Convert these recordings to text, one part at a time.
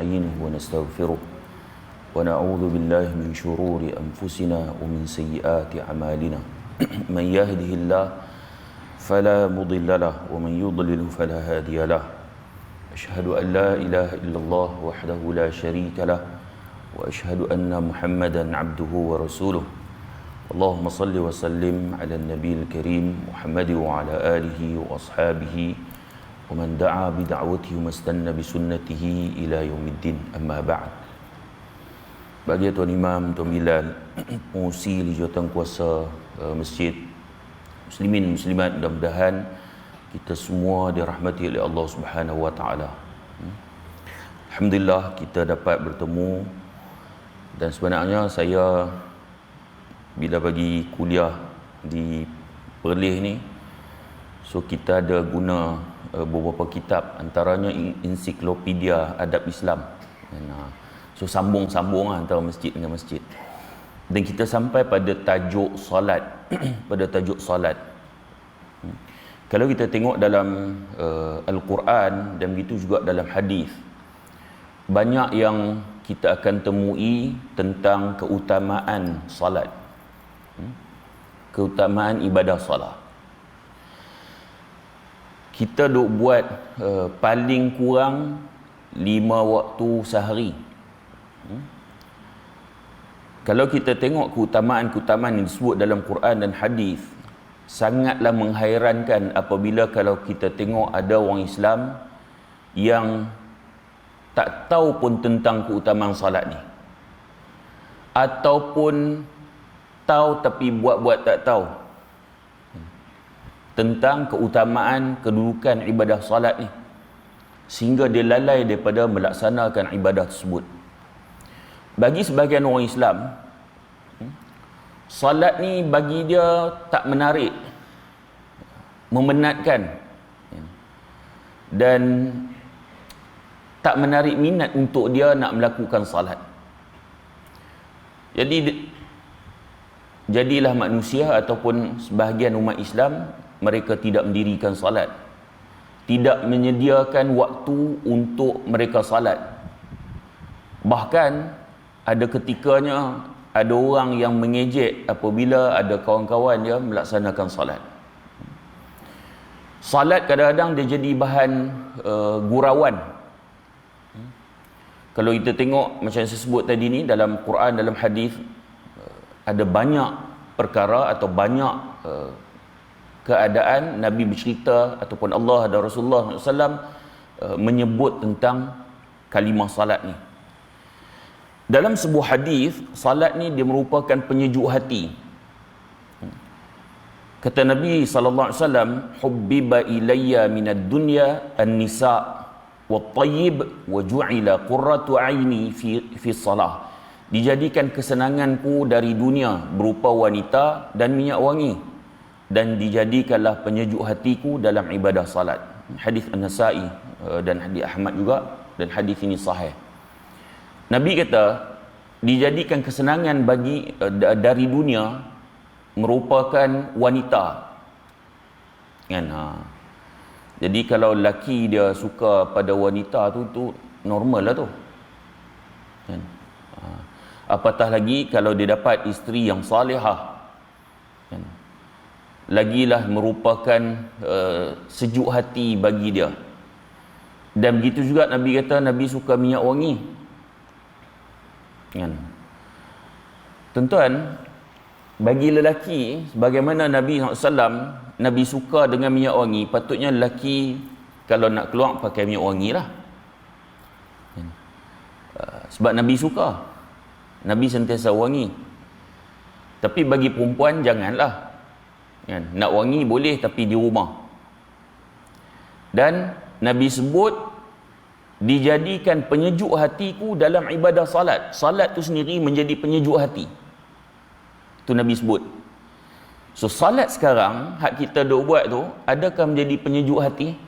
ونستعينه ونستغفره ونعوذ بالله من شرور أنفسنا ومن سيئات أعمالنا من يهده الله فلا مضل له ومن يضلل فلا هادي له أشهد أن لا إله إلا الله وحده لا شريك له وأشهد أن محمدا عبده ورسوله اللهم صل وسلم على النبي الكريم محمد وعلى آله وأصحابه ومن دعا بدعوته واستنى بسنته إلى يوم الدين أما بعد. Bagi Tuan Imam, Tuan Bilal, pengurusi di jawatan kuasa masjid, muslimin muslimat, mudah-mudahan kita semua dirahmati oleh Allah Subhanahu wa taala. Alhamdulillah kita dapat bertemu, dan sebenarnya saya bila bagi kuliah di Perlis ni, so kita ada guna beberapa kitab, antaranya ensiklopedia adab Islam. So sambung-sambung antara masjid dengan masjid. Dan kita sampai pada tajuk solat. Pada tajuk solat. Kalau kita tengok dalam Al-Quran dan begitu juga dalam hadis, banyak yang kita akan temui tentang keutamaan solat. Keutamaan ibadah solat. Kita duk buat paling kurang 5 waktu sehari. Kalau kita tengok keutamaan-keutamaan yang disebut dalam Quran dan hadis, sangatlah menghairankan apabila kalau kita tengok ada orang Islam yang tak tahu pun tentang keutamaan salat ni, ataupun tahu tapi buat-buat tak tahu tentang keutamaan kedudukan ibadah salat ni, sehingga dia lalai daripada melaksanakan ibadah tersebut. Bagi sebahagian orang Islam, salat ni bagi dia tak menarik, memenatkan, dan tak menarik minat untuk dia nak melakukan salat. Jadilah manusia ataupun sebahagian umat Islam, mereka tidak mendirikan salat, tidak menyediakan waktu untuk mereka salat. Bahkan ada ketikanya ada orang yang mengejek apabila ada kawan-kawan dia melaksanakan salat. Salat kadang-kadang dia jadi bahan gurauan. Kalau kita tengok macam yang saya sebut tadi ni, dalam Quran, dalam hadis, ada banyak perkara atau banyak keadaan Nabi bercerita ataupun Allah dan Rasulullah SAW menyebut tentang kalimah salat ni. Dalam sebuah hadis, salat ni dia merupakan penyejuk hati. Kata Nabi SAW, hubbiba ilayya minad dunya an-nisa' wat-tayyib wa ju'ila qurratu aini fi salah. Dijadikan kesenanganku dari dunia berupa wanita dan minyak wangi, dan dijadikanlah penyejuk hatiku dalam ibadah salat. Hadis An-Nasa'i dan hadis Ahmad juga, dan hadis ini sahih. Nabi kata dijadikan kesenangan bagi dari dunia merupakan wanita. Kan? Jadi kalau lelaki dia suka pada wanita tu normal lah tu. Kan? Apatah lagi kalau dia dapat isteri yang salihah. Kan? Lagilah merupakan sejuk hati bagi dia. Dan begitu juga Nabi kata Nabi suka minyak wangi. Kan? Tuan-tuan, bagi lelaki, bagaimana Nabi SAW, Nabi suka dengan minyak wangi, patutnya lelaki kalau nak keluar pakai minyak wangi lah. Kan? Sebab Nabi suka, Nabi sentiasa wangi. Tapi bagi perempuan janganlah. Kan? Nak wangi boleh tapi di rumah. Dan Nabi sebut dijadikan penyejuk hatiku dalam ibadah salat. Salat tu sendiri menjadi penyejuk hati. Tu Nabi sebut. So salat sekarang hak kita duk buat tu, adakah menjadi penyejuk hati?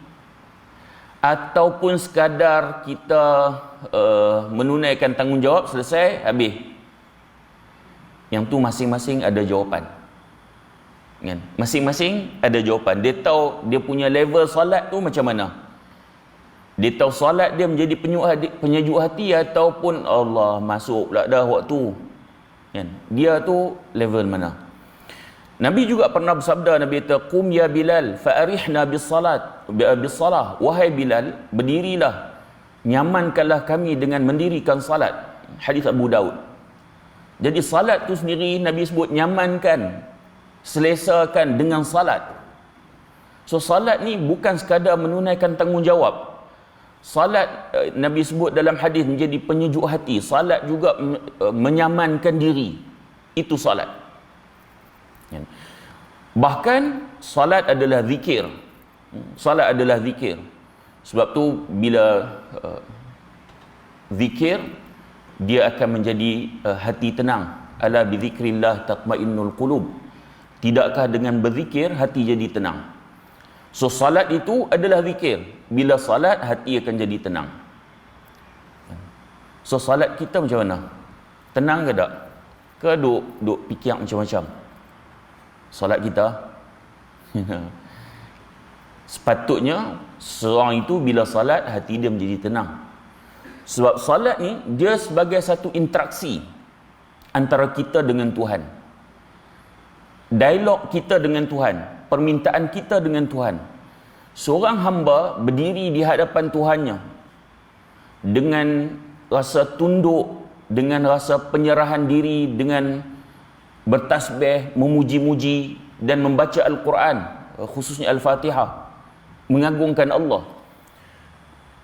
Ataupun sekadar kita menunaikan tanggungjawab, selesai, habis? Yang tu masing-masing ada jawapan. Kan? Masing-masing ada jawapan. Dia tahu dia punya level salat tu macam mana. Dia tahu solat dia menjadi penyejuk hati ataupun Allah masuk pula dah waktu. Kan? Dia tu level mana? Nabi juga pernah bersabda, Nabi kata, "Qum ya Bilal fa'arihna bis-salah." Wahai Bilal, berdirilah, nyamankanlah kami dengan mendirikan salat. Hadis Abu Daud. Jadi salat tu sendiri Nabi sebut nyamankan, selesakan dengan salat. So salat ni bukan sekadar menunaikan tanggungjawab. Salat Nabi sebut dalam hadis menjadi penyejuk hati. Salat juga menyamankan diri. Itu salat. Bahkan salat adalah zikir. Salat adalah zikir. Sebab tu bila zikir, dia akan menjadi hati tenang. Ala bi zikrillah tatmainnul qulub. Tidakkah dengan berzikir hati jadi tenang? So salat itu adalah zikir. Bila salat, hati akan jadi tenang. So salat kita macam mana? Tenang ke tak? Ke duk fikir macam-macam? Salat kita sepatutnya seorang itu bila salat, hati dia menjadi tenang. Sebab salat ni dia sebagai satu interaksi antara kita dengan Tuhan. Dialog kita dengan Tuhan, permintaan kita dengan Tuhan. Seorang hamba berdiri di hadapan Tuhannya dengan rasa tunduk, dengan rasa penyerahan diri, dengan bertasbih, memuji-muji dan membaca Al-Quran, khususnya Al-Fatihah, mengagungkan Allah.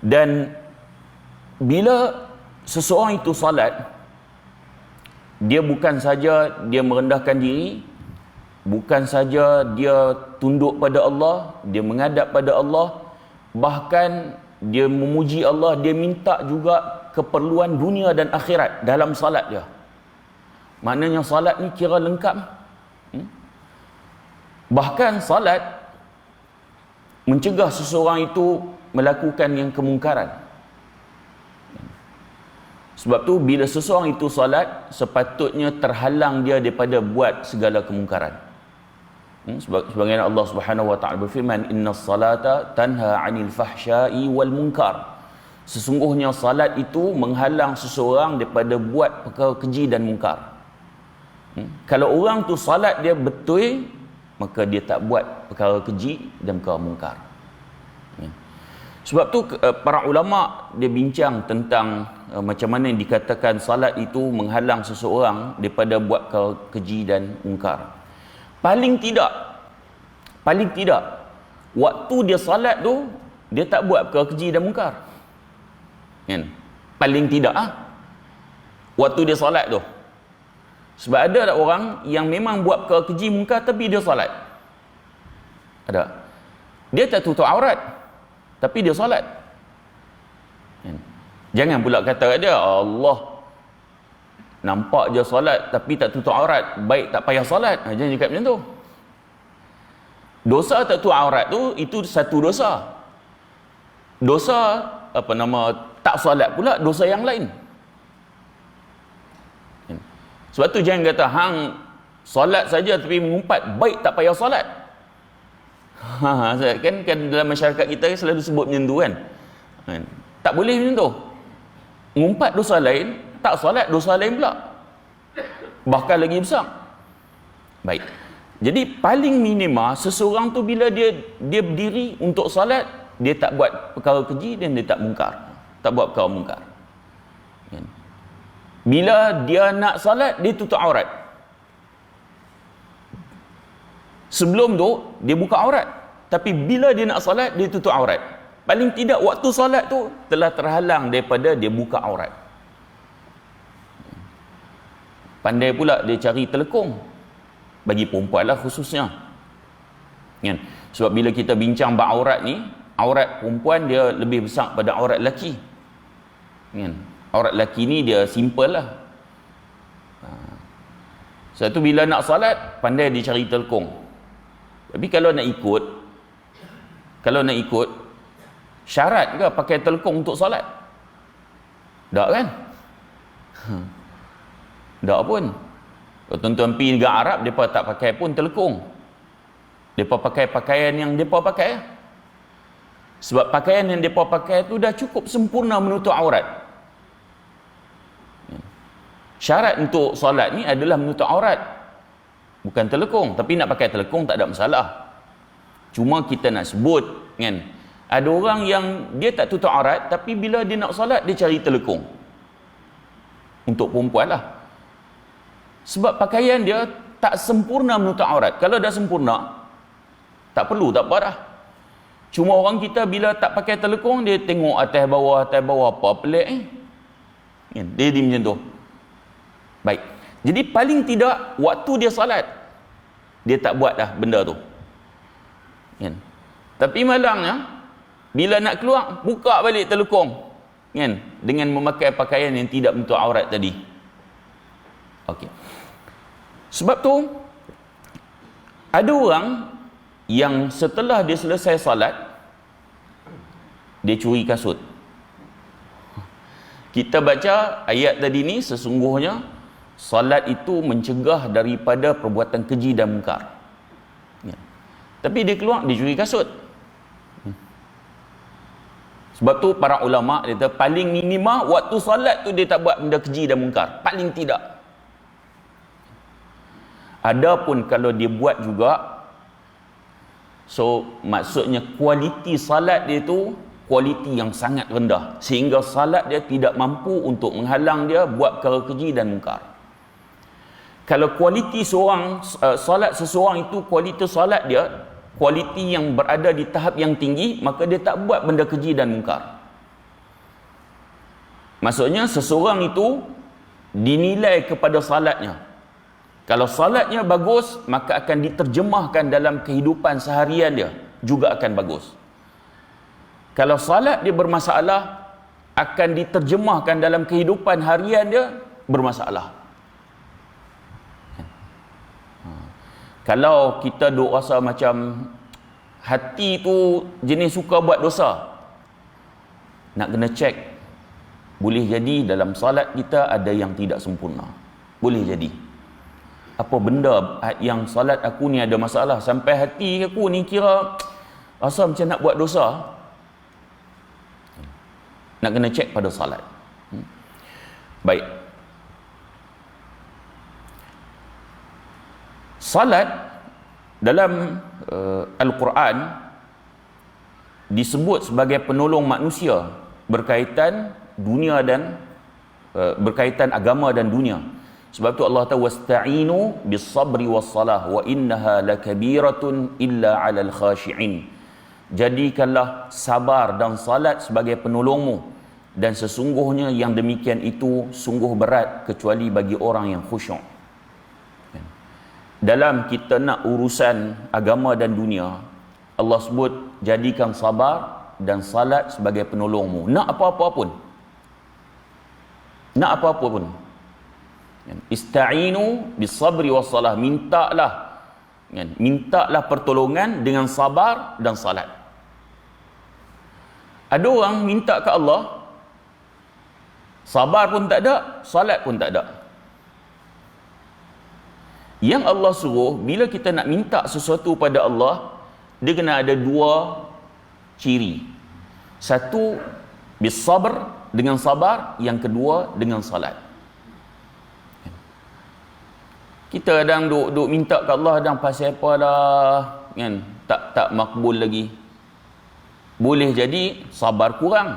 Dan bila seseorang itu salat, dia bukan saja dia merendahkan diri, bukan saja dia tunduk pada Allah, dia menghadap pada Allah, bahkan dia memuji Allah, dia minta juga keperluan dunia dan akhirat dalam salat dia. Maknanya salat ni kira lengkap. Bahkan salat mencegah seseorang itu melakukan yang kemungkaran. Sebab tu bila seseorang itu salat, sepatutnya terhalang dia daripada buat segala kemungkaran. Sebagaimana Allah Subhanahu wa taala berfirman, "Innas salata tanha 'anil fahsya'i wal munkar." Sesungguhnya salat itu menghalang seseorang daripada buat perkara keji dan mungkar. Kalau orang tu salat dia betul, maka dia tak buat perkara keji dan perkara mungkar. Sebab tu para ulama dia bincang tentang macam mana yang dikatakan salat itu menghalang seseorang daripada buat perkara keji dan mungkar. Paling tidak waktu dia salat tu dia tak buat perkara keji dan mungkar. Kan? Paling tidak waktu dia salat tu. Sebab ada orang yang memang buat perkara keji mungkar tapi dia salat. Ada. Dia tak tutup aurat tapi dia salat. Kan? Jangan pula kata dia, Allah nampak je solat tapi tak tutup aurat, baik tak payah solat. Jangan cakap macam tu. Dosa tak tutup aurat tu, itu satu dosa. Dosa tak solat pula dosa yang lain. Sebab tu jangan kata hang solat saja tapi mengumpat, baik tak payah solat. Kan dalam masyarakat kita selalu sebut macam tu kan. Tak boleh macam tu. Mengumpat dosa lain, tak solat dosa lain pula, bahkan lagi besar. Baik, jadi paling minima seseorang tu bila dia berdiri untuk solat, dia tak buat perkara keji dan dia tak mungkar, tak buat perkara mungkar. Bila dia nak solat, dia tutup aurat. Sebelum tu dia buka aurat, tapi bila dia nak solat, dia tutup aurat. Paling tidak waktu solat tu telah terhalang daripada dia buka aurat. Pandai pula dia cari telekung, bagi perempuan lah khususnya. Kan? Sebab bila kita bincang bab aurat ni, aurat perempuan dia lebih besar pada aurat lelaki. Kan? Aurat lelaki ni dia simple lah. Sebab tu bila nak salat, pandai dia cari telekung. Tapi kalau nak ikut, syarat ke pakai telekung untuk salat? Tak kan? Tak pun. Tuan-tuan pergi negara Arab, mereka tak pakai pun telekung. Mereka pakai pakaian yang mereka pakai. Sebab pakaian yang mereka pakai tu dah cukup sempurna menutup aurat. Syarat untuk solat ni adalah menutup aurat, bukan telekung. Tapi nak pakai telekung tak ada masalah. Cuma kita nak sebut kan, ada orang yang dia tak tutup aurat, tapi bila dia nak solat dia cari telekung. Untuk perempuan lah. Sebab pakaian dia tak sempurna menutup aurat. Kalau dah sempurna, tak perlu, tak apa dah. Cuma orang kita bila tak pakai telekung, dia tengok atas bawah, apa pelik kan? Dia macam tu. Baik. Jadi paling tidak waktu dia salat, dia tak buat dah benda tu kan? Tapi malangnya bila nak keluar, buka balik telekung kan, dengan memakai pakaian yang tidak menutup aurat tadi. Okey. Sebab tu ada orang yang setelah dia selesai salat, dia curi kasut. Kita baca ayat tadi ni, sesungguhnya salat itu mencegah daripada perbuatan keji dan mungkar ya. Tapi dia keluar, dia curi kasut. Sebab tu para ulama' dia kata paling minima waktu salat tu dia tak buat benda keji dan mungkar, paling tidak. Adapun kalau dia buat juga, so maksudnya kualiti salat dia tu kualiti yang sangat rendah, sehingga salat dia tidak mampu untuk menghalang dia buat perkara keji dan mungkar. Kalau kualiti salat seseorang itu, kualiti salat dia kualiti yang berada di tahap yang tinggi, maka dia tak buat benda keji dan mungkar. Maksudnya seseorang itu dinilai kepada salatnya. Kalau salatnya bagus, maka akan diterjemahkan dalam kehidupan seharian dia, juga akan bagus. Kalau salat dia bermasalah, akan diterjemahkan dalam kehidupan harian dia bermasalah. Kalau kita duk rasa macam hati tu jenis suka buat dosa, nak kena cek. Boleh jadi dalam salat kita ada yang tidak sempurna. Boleh jadi. Apa benda yang salat aku ni ada masalah, sampai hati aku ni kira rasa macam nak buat dosa. Nak kena cek pada salat. Baik. Salat dalam Al-Quran disebut sebagai penolong manusia berkaitan dunia dan berkaitan agama dan dunia. Sebab tu Allah tahu wasta'inu bis-sabri was-salah wa innaha lakabiratun illa 'alal khashi'in. Jadikanlah sabar dan salat sebagai penolongmu, dan sesungguhnya yang demikian itu sungguh berat kecuali bagi orang yang khusyuk. Dalam kita nak urusan agama dan dunia, Allah sebut jadikan sabar dan salat sebagai penolongmu. Nak apa-apa pun. Nak apa-apa pun. Ista'inu bis-sabri was-salah. Mintalah pertolongan dengan sabar dan salat. Ada orang minta ke Allah, sabar pun tak ada, salat pun tak ada. Yang Allah suruh, bila kita nak minta sesuatu pada Allah, dia kena ada dua ciri. Satu, bis-sabr, dengan sabar. Yang kedua, dengan salat. Kita kadang duk minta ke Allah dan pasal apa lah kan, tak makbul lagi. Boleh jadi sabar kurang.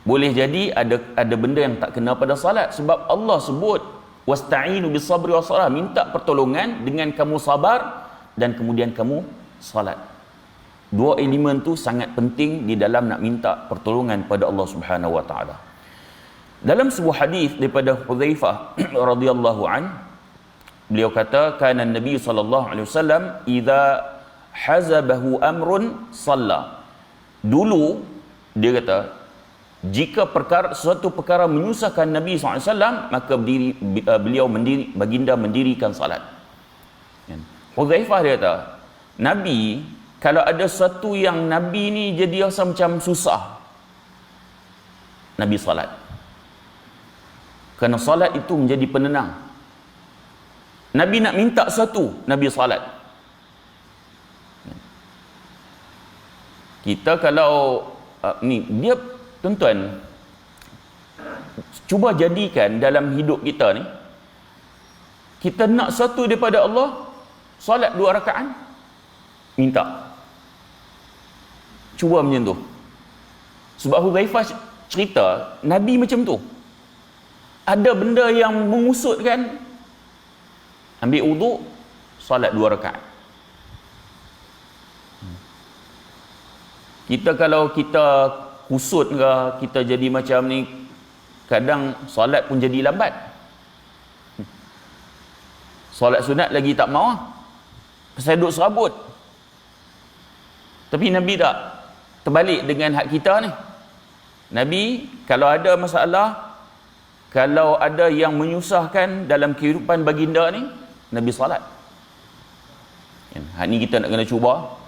Boleh jadi ada benda yang tak kena pada salat, sebab Allah sebut wasta'inu bis-sabri was-salah, minta pertolongan dengan kamu sabar dan kemudian kamu salat. Dua elemen tu sangat penting di dalam nak minta pertolongan pada Allah Subhanahu wa taala. Dalam sebuah hadis daripada Hudzaifah radhiyallahu an, beliau kata kana Nabi sallallahu alaihi wasallam idza hazabahu amrun shalla. Dulu dia kata jika suatu perkara menyusahkan Nabi SAW, maka beliau baginda mendirikan salat. Hudzaifah dia kata, Nabi, kalau ada sesuatu yang Nabi ni jadi rasa macam susah, Nabi salat. Kerana salat itu menjadi penenang. Nabi nak minta sesuatu, Nabi salat. Kita kalau ni dia, tuan-tuan, cuba jadikan dalam hidup kita ni, kita nak satu daripada Allah, solat 2 rakaat, minta. Cuba macam tu. Sebab Hudzaifah cerita, Nabi macam tu. Ada benda yang mengusutkan, ambil wuduk, solat 2 rakaat. Kita kalau kita kusut ke, kita jadi macam ni, kadang solat pun jadi lambat. Solat sunat lagi tak mau, pasal duduk serabut. Tapi Nabi tak, terbalik dengan hak kita ni. Nabi kalau ada masalah, kalau ada yang menyusahkan dalam kehidupan baginda ni, Nabi salat. Hak ni kita nak kena cuba.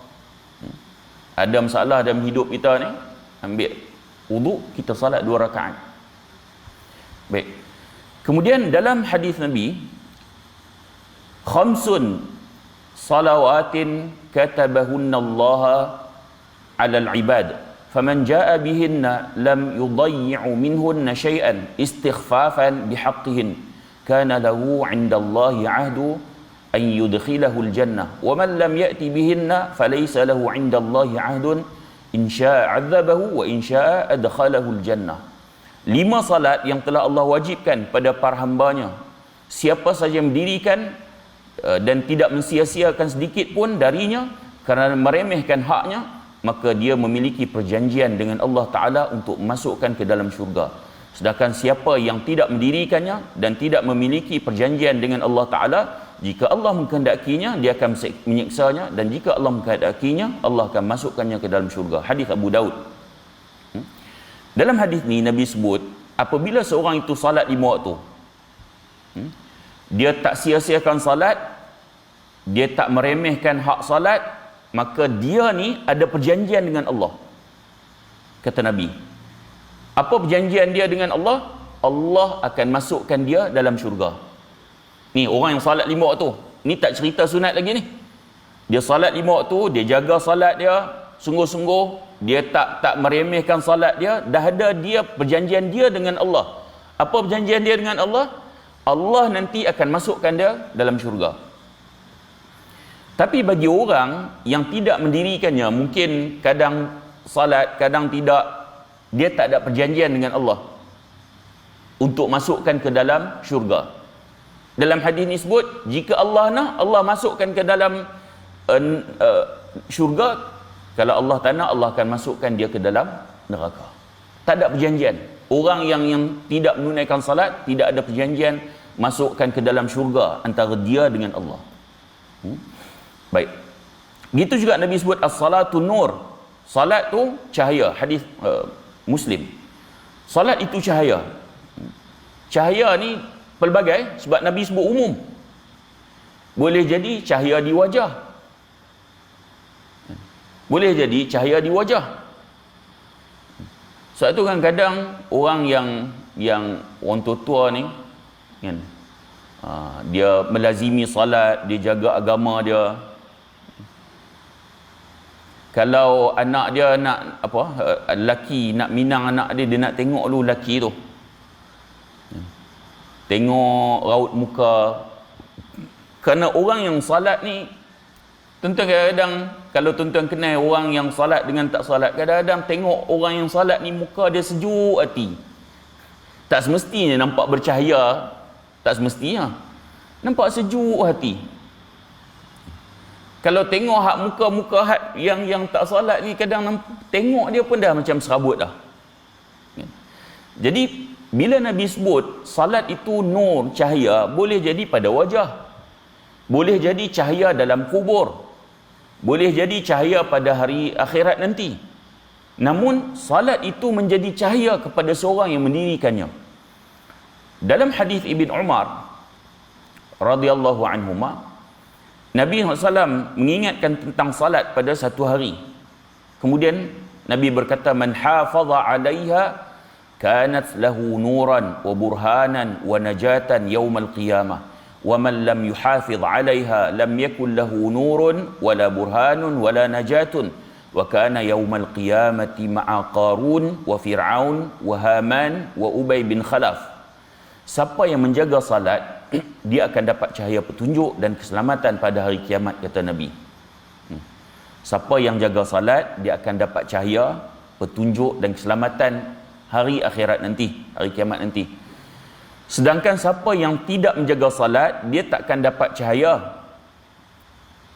Ada masalah dalam hidup kita ni, ambil wuduk, kita salat 2 rakaat. Baik. Kemudian dalam hadis Nabi, khamsun salawatin katabahunna Allah 'ala al-ibad, faman jaa bihinna lam yudayyi'u minhunna shay'an istighfafan bihaqqihin kana lahu 'inda Allah 'ahdu an yudkhilahu al-jannah wa man lam ya'ti bihinna falaysa lahu 'inda Allah 'ahdun in syaa'a 'adzabahu wa in syaa'a adkhalahu al-jannah. 5 salat yang telah Allah wajibkan pada para hamba-Nya, siapa saja yang mendirikan dan tidak mensia-siakan sedikit pun darinya kerana meremehkan haknya, maka dia memiliki perjanjian dengan Allah Ta'ala untuk masukkan ke dalam syurga. Sedangkan siapa yang tidak mendirikannya dan tidak memiliki perjanjian dengan Allah Ta'ala, jika Allah mengkehendakinya, dia akan menyiksanya, dan jika Allah mengkehendakinya, Allah akan masukkannya ke dalam syurga. Hadis Abu Daud. Dalam hadis ni Nabi sebut, apabila seorang itu salat 5 waktu, dia tak sia-siakan salat, dia tak meremehkan hak salat, maka dia ni ada perjanjian dengan Allah. Kata Nabi, apa perjanjian dia dengan Allah? Allah akan masukkan dia dalam syurga. Ni orang yang salat 5 waktu, ni tak cerita sunat lagi ni. Dia salat 5 waktu, dia jaga salat dia sungguh-sungguh, dia tak meremehkan salat dia, dah ada dia perjanjian dia dengan Allah. Apa perjanjian dia dengan Allah? Allah nanti akan masukkan dia dalam syurga. Tapi bagi orang yang tidak mendirikannya, mungkin kadang salat, kadang tidak, dia tak ada perjanjian dengan Allah untuk masukkan ke dalam syurga. Dalam hadis ini sebut, jika Allah nak, Allah masukkan ke dalam syurga. Kalau Allah tak nak, Allah akan masukkan dia ke dalam neraka. Tak ada perjanjian. Orang yang tidak menunaikan salat, tidak ada perjanjian masukkan ke dalam syurga antara dia dengan Allah. Baik. Gitu juga Nabi sebut as-salatu nur. Salat tu cahaya. Hadis Muslim. Salat itu cahaya. Cahaya ni pelbagai, sebab Nabi sebut umum. Boleh jadi cahaya di wajah. Boleh jadi cahaya di wajah. Sebab tu kadang-kadang orang yang orang tua-tua ni kan, dia melazimi salat, dia jaga agama dia. Kalau anak dia nak lelaki nak minang anak dia nak tengok dulu lelaki tu, tengok raut muka. Kerana orang yang salat ni, tuan-tuan, kadang-kadang kalau tuan-tuan kenal orang yang salat dengan tak salat, kadang-kadang tengok orang yang salat ni muka dia sejuk hati. Tak semestinya nampak bercahaya, tak semestinya nampak sejuk hati. Kalau tengok hak muka-muka hak yang tak salat ni, kadang tengok dia pun dah macam serabut dah. Jadi bila Nabi sebut salat itu nur, cahaya, boleh jadi pada wajah, boleh jadi cahaya dalam kubur, boleh jadi cahaya pada hari akhirat nanti. Namun salat itu menjadi cahaya kepada seorang yang mendirikannya. Dalam hadis Ibn Umar radhiyallahu anhuma, Nabi SAW mengingatkan tentang salat pada satu hari. Kemudian Nabi berkata, man hafaza 'alaiha kanat lahu nuran wa burhanan wa najatan yaumal qiyamah wa man lam yuhafiz 'alaiha lam yakul lahu nurun wala burhanun wala najatun wa kana yaumal qiyamati ma'a Qarun wa Fir'aun wa Haman wa Ubay bin Khalaf. Siapa yang menjaga salat, dia akan dapat cahaya petunjuk dan keselamatan pada hari kiamat, kata Nabi. Siapa yang jaga salat, dia akan dapat cahaya petunjuk dan keselamatan hari akhirat nanti, hari kiamat nanti. Sedangkan siapa yang tidak menjaga salat, dia takkan dapat cahaya.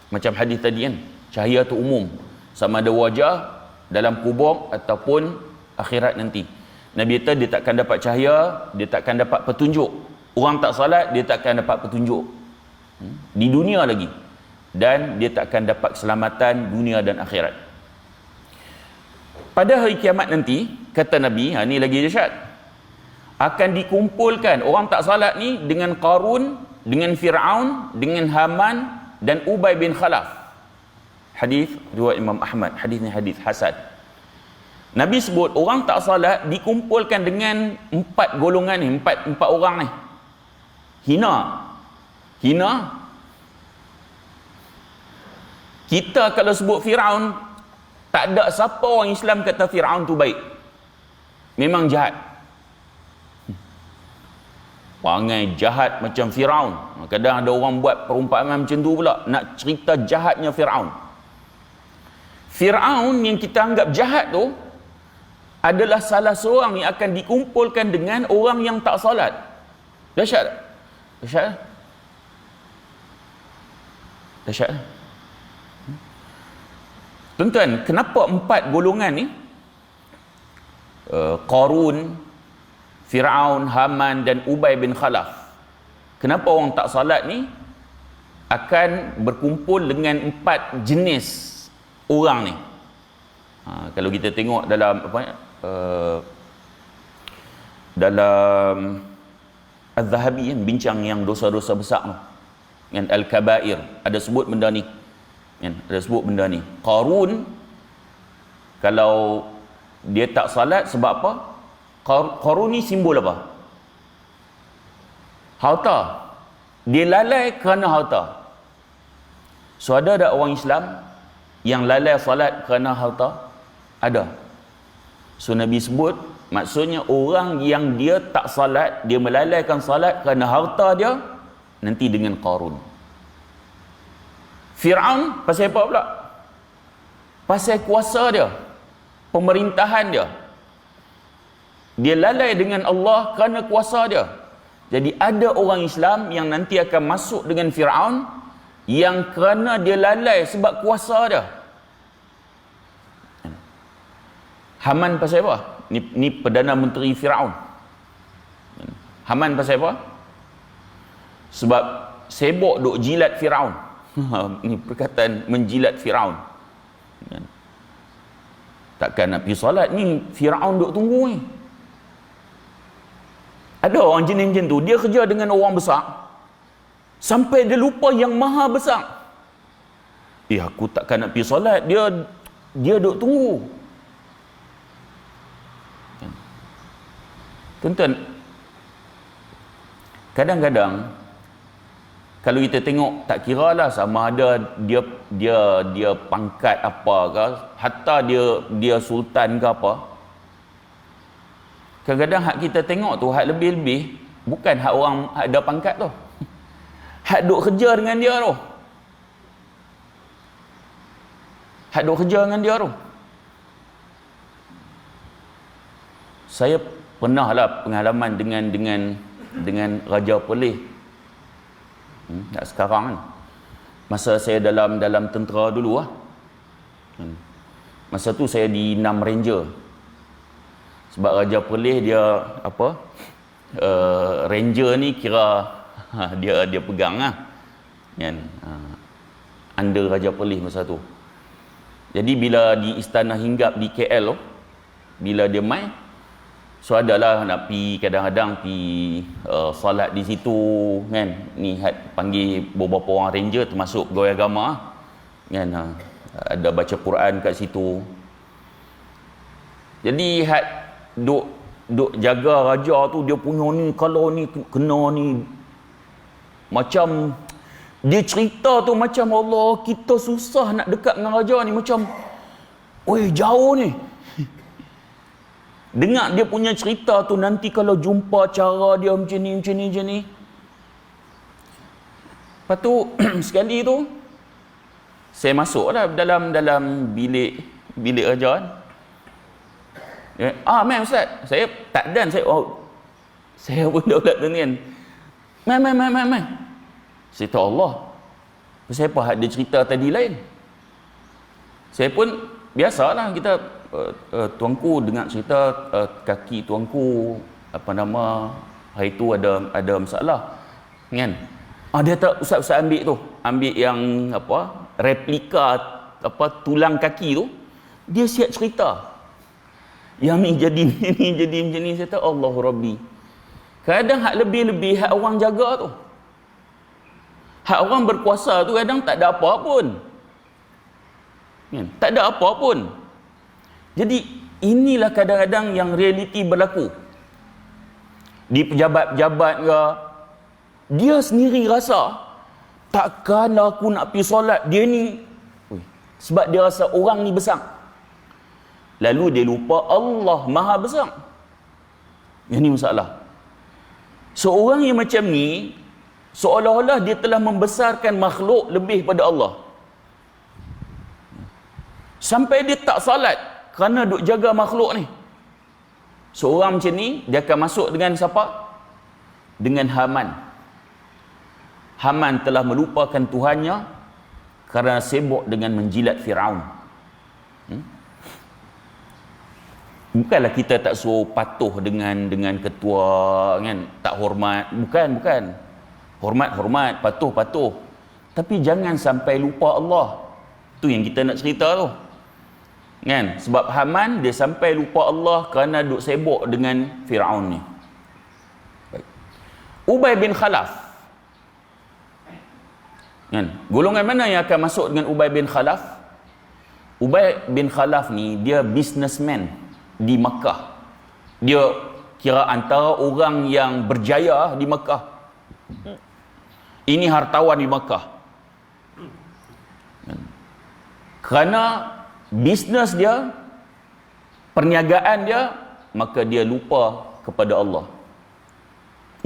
Macam hadis tadi kan, cahaya tu umum, sama ada wajah dalam kubur ataupun akhirat nanti. Nabi kata dia takkan dapat cahaya, dia takkan dapat petunjuk. Orang tak salat, dia takkan dapat petunjuk di dunia lagi, dan dia takkan dapat keselamatan dunia dan akhirat. Pada hari kiamat nanti, kata Nabi, ni lagi dahsyat, akan dikumpulkan orang tak salat ni dengan Qarun, dengan Fir'aun, dengan Haman dan Ubay bin Khalaf. Hadis riwayat Imam Ahmad, hadis ni hadis hasan. Nabi sebut orang tak salat dikumpulkan dengan 4 golongan ni, empat orang ni. Hina. Kita kalau sebut Fir'aun, tak ada siapa orang Islam kata Fir'aun tu baik. Memang jahat. Perangai jahat macam Fir'aun. Kadang ada orang buat perumpamaan macam tu pula, nak cerita jahatnya Fir'aun. Fir'aun yang kita anggap jahat tu adalah salah seorang yang akan dikumpulkan dengan orang yang tak salat. Dahsyat. Tuan-tuan, kenapa 4 golongan ni, Qarun, Fir'aun, Haman dan Ubay bin Khalaf, kenapa orang tak salat ni akan berkumpul dengan 4 jenis orang ni? Kalau kita tengok dalam dalam Az-Zahabi kan, bincang yang dosa-dosa besar tu, dengan Al-Kabair, ada sebut benda ni kan, Qarun, kalau dia tak salat sebab apa? Qarun ni simbol apa? Harta. Dia lalai kerana harta. So ada tak orang Islam yang lalai salat kerana harta? Ada. So Nabi sebut, maksudnya orang yang dia tak salat, dia melalaikan salat kerana harta dia, nanti dengan Qarun. Fir'aun pasal apa pula? Pasal kuasa dia, pemerintahan dia. Dia lalai dengan Allah kerana kuasa dia. Jadi ada orang Islam yang nanti akan masuk dengan Fir'aun, yang kerana dia lalai sebab kuasa dia. Haman pasal apa? Ni Perdana Menteri Fir'aun. Haman pasal apa? Sebab sibuk duk jilat Fir'aun. Ni perkataan menjilat Fir'aun. Takkan nak pergi solat ni, Fir'aun duk tunggu ni. Ada orang jenis macam tu, dia kerja dengan orang besar sampai dia lupa yang maha besar. Aku takkan nak pergi solat, dia duk tunggu. Tuan-tuan, kadang-kadang kalau kita tengok, tak kira lah sama ada dia pangkat apa ke, hatta dia sultan ke apa, kadang-kadang hak kita tengok tu, hak lebih-lebih bukan hak orang hak ada pangkat tu, hak duk kerja dengan dia tu, Saya pernah lah pengalaman dengan Raja Perlis. Tak sekarang kan. Masa saya dalam tentera dulu lah. Masa tu saya di 6 Ranger. Sebab Raja Perlis dia Ranger ni kira dia pegang lah kan, under Raja Perlis masa tu. Jadi bila di Istana Hinggap di KL tu, bila dia main, so adalah nak pi, kadang-kadang pi solat di situ kan, ni panggil beberapa orang ranger termasuk pegawai agama kan, ada baca Quran kat situ. Jadi duk jaga raja tu, dia punya ni, kalau ni kena ni, macam dia cerita tu macam Allah, kita susah nak dekat dengan raja ni, macam Oi, jauh ni. Dengar dia punya cerita tu, nanti kalau jumpa cara dia macam ni, macam ni, macam ni. Lepas tu, sekali tu, saya masuk lah dalam bilik kerja kan. Mai Ustaz, saya tak dan, saya pun dah tu ni kan. Mai. Saya tahu Allah. Saya apa dia cerita tadi lain. Saya pun biasalah kita tuanku dengar cerita kaki tuanku hari tu ada masalah kan. Dia tak Ustaz ambil yang replika tulang kaki tu, dia siap cerita yang ni jadi ni jadi macam ni. Saya tahu Allahu Rabbi. Kadang hak lebih-lebih hak orang jaga tu, hak orang berkuasa tu kadang tak ada apa pun kan? Tak ada apa pun. Jadi inilah kadang-kadang yang realiti berlaku di pejabat-pejabat ke. Dia sendiri rasa takkan aku nak pergi solat dia ni. Sebab dia rasa orang ni besar. Lalu dia lupa Allah Maha besar. Yang ni masalah. Seorang yang macam ni seolah-olah dia telah membesarkan makhluk lebih pada Allah. Sampai dia tak salat kerana duk jaga makhluk ni. Seorang macam ni dia akan masuk dengan siapa? Dengan Haman. Haman telah melupakan Tuhannya kerana sibuk dengan menjilat Firaun. Bukanlah kita tak suruh patuh dengan ketua kan, tak hormat, bukan. Hormat, patuh. Tapi jangan sampai lupa Allah. Tu yang kita nak cerita tu. Kan? Sebab Haman dia sampai lupa Allah kerana duk sibuk dengan Firaun ni. Baik. Ubay bin Khalaf. Kan? Golongan mana yang akan masuk dengan Ubay bin Khalaf? Ubay bin Khalaf ni dia businessman di Makkah. Dia kira antara orang yang berjaya di Makkah. Ini hartawan di Makkah. Kerana bisnes dia, perniagaan dia, maka dia lupa kepada Allah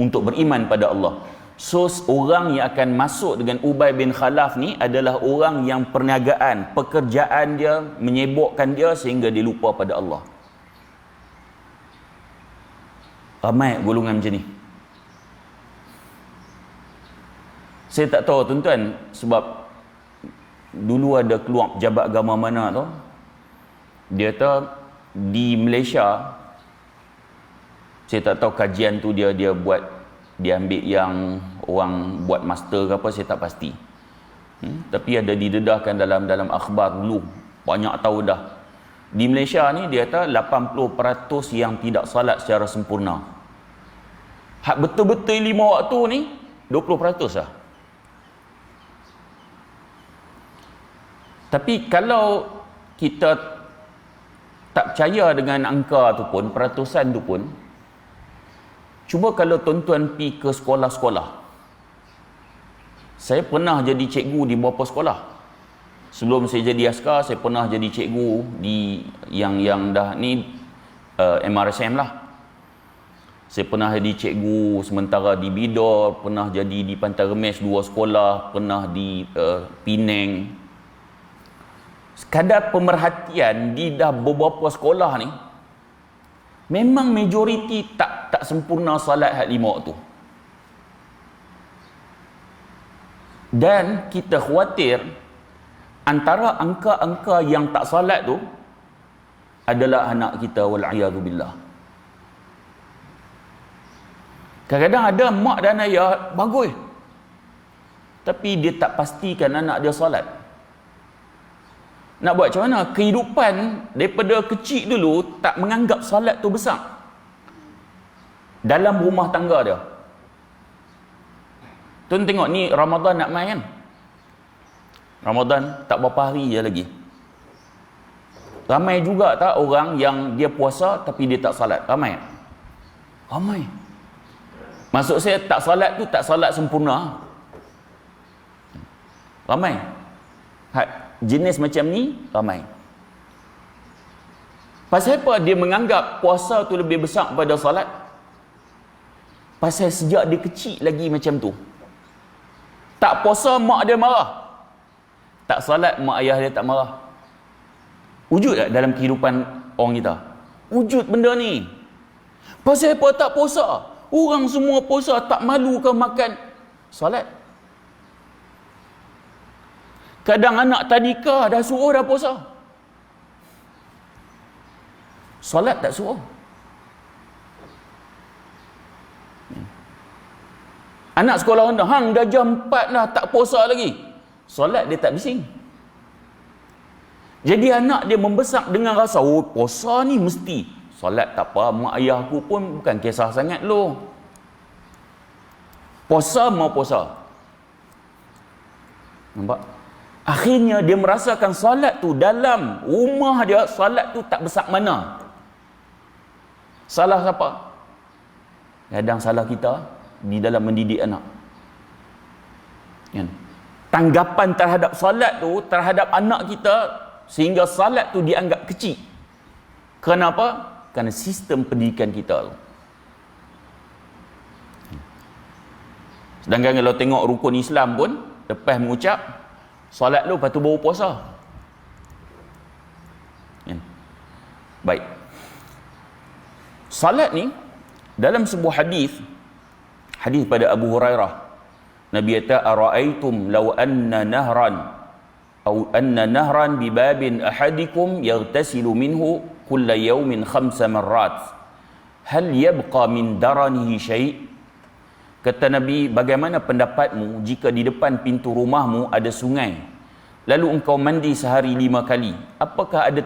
untuk beriman pada Allah. So orang yang akan masuk dengan Ubay bin Khalaf ni adalah orang yang perniagaan, pekerjaan dia menyibukkan dia sehingga dia lupa pada Allah. Ramai golongan macam ni. Saya tak tahu tuan-tuan, sebab dulu ada keluar pejabat agama mana tu, dia tahu di Malaysia, saya tak tahu kajian tu dia buat, dia ambil yang orang buat master ke apa, saya tak pasti. Tapi ada didedahkan dalam akhbar dulu, banyak tahu dah. Di Malaysia ni dia tahu 80% yang tidak salat secara sempurna. Hak betul-betul 5 waktu ni 20% lah. Tapi kalau kita tak percaya dengan angka tu pun, peratusan tu pun, cuba kalau tuan-tuan pergi ke sekolah-sekolah. Saya pernah jadi cikgu di beberapa sekolah. Sebelum saya jadi askar, saya pernah jadi cikgu di yang dah ni MRSM lah. Saya pernah jadi cikgu sementara di Bidor, pernah jadi di Pantai Remis 2 sekolah, pernah di Penang. Sekadar pemerhatian di dah beberapa sekolah ni, memang majoriti tak sempurna salat hak 5 waktu. Dan kita khawatir antara angka-angka yang tak salat tu adalah anak kita, wal'iyadzubillah. Kadang-kadang ada mak dan ayah bagus, tapi dia tak pastikan anak dia salat. Nak buat macam mana? Kehidupan daripada kecil dulu tak menganggap salat tu besar dalam rumah tangga dia. Tuan tengok ni Ramadan nak main kan? Ramadan tak berapa hari je lagi. Ramai juga tak orang yang dia puasa tapi dia tak salat? Ramai. Maksud saya tak salat tu tak salat sempurna. Ramai. Jenis macam ni ramai. Pasal apa dia menganggap puasa tu lebih besar daripada salat? Pasal sejak dia kecil lagi macam tu. Tak puasa mak dia marah, tak salat mak ayah dia tak marah. Wujud tak dalam kehidupan orang kita? Wujud benda ni. Pasal apa tak puasa? Orang semua puasa, tak malu ke makan salat? Kadang anak tadika dah suruh dah puasa, salat tak suruh. Anak sekolah rendah, hang dah jam 4 dah tak puasa lagi, solat dia tak bising. Jadi anak dia membesar dengan rasa, oh puasa ni mesti, solat tak apa, mak ayah aku pun bukan kisah sangat lo. Puasa mau puasa. Nampak? Akhirnya dia merasakan solat tu dalam rumah dia, solat tu tak besar mana. Salah siapa? Kadang salah kita di dalam mendidik anak. Kan? Tanggapan terhadap salat tu, terhadap anak kita, sehingga salat tu dianggap kecil. Kenapa? Kerana sistem pendidikan kita tu. Sedangkan kalau tengok rukun Islam pun, lepas mengucap salat lu, lepas tu baru puasa. Kan? Baik. Salat ni, dalam sebuah hadis pada Abu Hurairah, Nabi kata, ara'aitum law anna nahran bi babin ahadikum yaghtasilu minhu kulla yawmin 5 marrat hal yabqa min daranihi syai'. Kata Nabi, bagaimana pendapatmu jika di depan pintu rumahmu ada sungai, lalu engkau mandi sehari 5 kali, apakah ada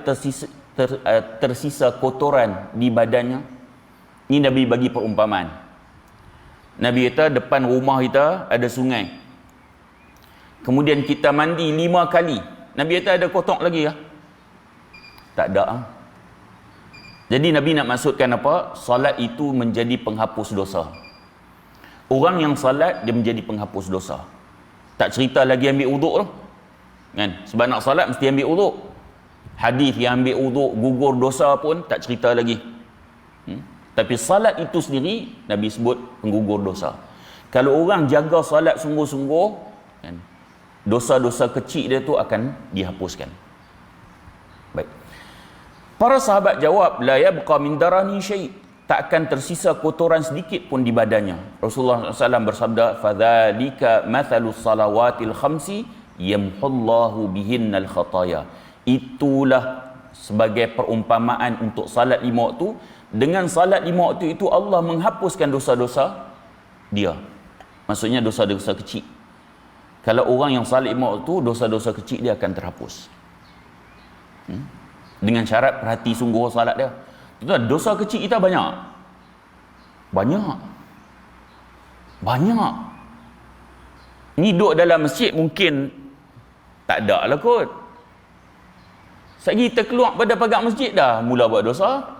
tersisa kotoran di badannya? Ini Nabi bagi perumpamaan. Nabi kata, depan rumah kita ada sungai, kemudian kita mandi 5 kali, Nabi kata ada kotor lagi kah? Tak ada. Jadi Nabi nak maksudkan apa? Salat itu menjadi penghapus dosa. Orang yang salat, dia menjadi penghapus dosa. Tak cerita lagi ambil uduk tu kan? Sebab nak salat mesti ambil uduk. Hadis yang ambil uduk gugur dosa pun tak cerita lagi. Tapi salat itu sendiri Nabi sebut penggugur dosa. Kalau orang jaga salat sungguh-sungguh, kan, dosa-dosa kecil dia tu akan dihapuskan. Baik. Para sahabat jawab, la yabqa min darani syai', tak akan tersisa kotoran sedikit pun di badannya. Rasulullah SAW bersabda, fadzalika mathalus salawatil khamsi yamhullahu bihinnal khataya. Itulah sebagai perumpamaan untuk salat 5 waktu. Dengan salat 5 waktu itu Allah menghapuskan dosa-dosa dia. Maksudnya dosa-dosa kecil. Kalau orang yang salat 5 waktu, dosa-dosa kecil dia akan terhapus. Dengan syarat perhati sungguh salat dia. Dosa kecil kita banyak. Ni duduk dalam masjid mungkin tak ada lah kot. Sekali kita keluar pada pagar masjid dah mula buat dosa.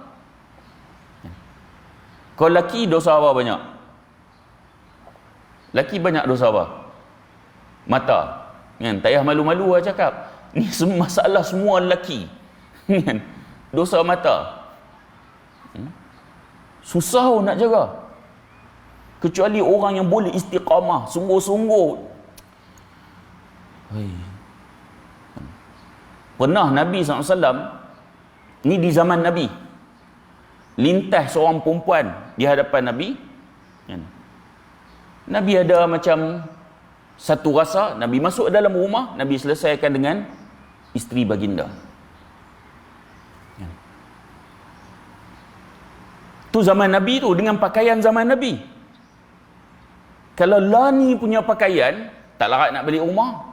Kalau laki dosa apa banyak? Laki banyak dosa apa? Mata. Kan? Tak payah malu-malu lah cakap. Ni masalah semua lelaki. Kan? Dosa mata. Susah nak jaga. Kecuali orang yang boleh istiqamah, sungguh-sungguh. Pernah Nabi SAW, ni di zaman Nabi, lintas seorang perempuan di hadapan Nabi. Nabi ada macam satu rasa, Nabi masuk dalam rumah, Nabi selesaikan dengan isteri baginda. Tu zaman Nabi tu, dengan pakaian zaman Nabi. Kalau lani punya pakaian, tak larat nak balik rumah.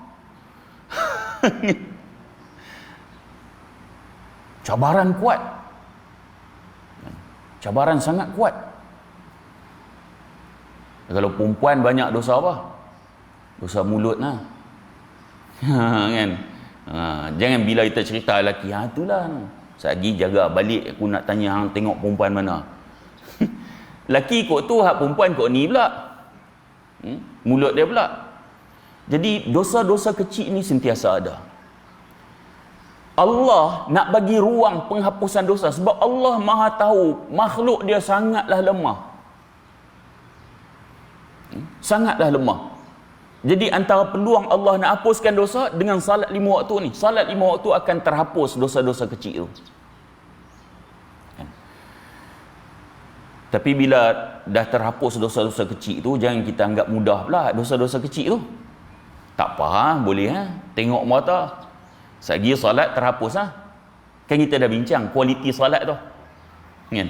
Cabaran kuat. Cabaran sangat kuat. Kalau perempuan banyak dosa apa? Dosa mulut lah. Kan? Jangan bila kita cerita lelaki, itulah. Sagi jaga balik, aku nak tanya hang tengok perempuan mana. Lelaki kot tu, hak perempuan kot ni pula. Mulut dia pula. Jadi dosa-dosa kecil ni sentiasa ada. Allah nak bagi ruang penghapusan dosa sebab Allah Maha tahu makhluk dia sangatlah lemah. Sangatlah lemah. Jadi antara peluang Allah nak hapuskan dosa dengan salat 5 waktu ni. Salat 5 waktu akan terhapus dosa-dosa kecil tu. Tapi bila dah terhapus dosa-dosa kecil tu, jangan kita anggap mudah pula dosa-dosa kecil tu. Tak apa, boleh tengok mata. Sagi solat terhapus Kan kita dah bincang kualiti solat tu. Kan?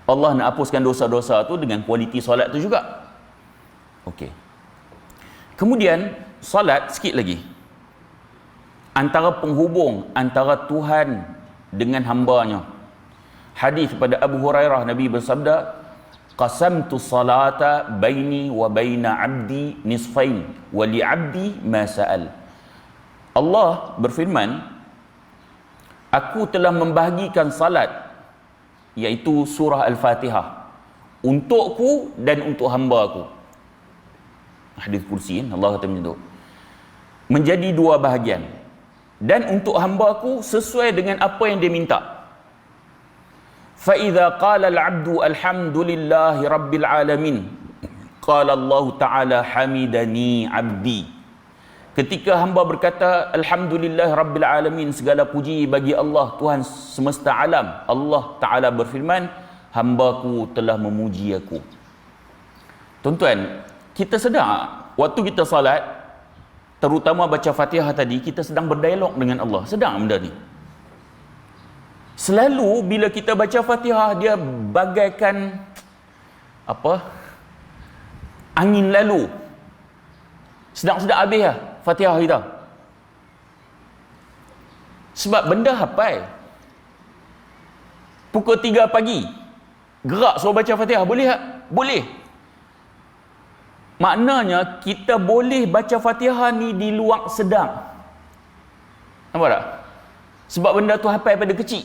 Allah nak hapuskan dosa-dosa tu dengan kualiti solat tu juga. Okey. Kemudian solat sikit lagi. Antara penghubung antara Tuhan dengan hamba-Nya. Hadis pada Abu Hurairah, Nabi bersabda, qasamtu salata baini wa baina abdi nisfain wa li abdi ma sa'al. Allah berfirman, aku telah membahagikan salat, iaitu surah Al-Fatihah, untukku dan untuk hamba-Ku. Hadis kursi, Allah kata macam tu. Menjadi 2 bahagian. Dan untuk hamba-Ku sesuai dengan apa yang dia minta. فَإِذَا قَالَ الْعَبْدُ الْحَمْدُ لِلَّهِ رَبِّ الْعَالَمِينَ قَالَ اللَّهُ تَعَالَى حَمِدَنِي عَبْدِي. Ketika hamba berkata Alhamdulillah Rabbil Alamin, segala puji bagi Allah Tuhan semesta alam, Allah Ta'ala berfirman, hamba-Ku telah memuji aku. Tuan-tuan, kita sedar waktu kita salat, terutama baca Fatihah tadi, kita sedang berdialog dengan Allah. Sedar benda ni. Selalu bila kita baca Fatihah, dia bagaikan angin lalu. Sedap-sedap habis lah Fatihah kita. Sebab benda hafal. Pukul 3 pagi gerak suruh baca Fatihah, boleh tak? Boleh. Maknanya kita boleh baca Fatihah ni di luar sedang. Nampak tak? Sebab benda tu hafal pada kecil.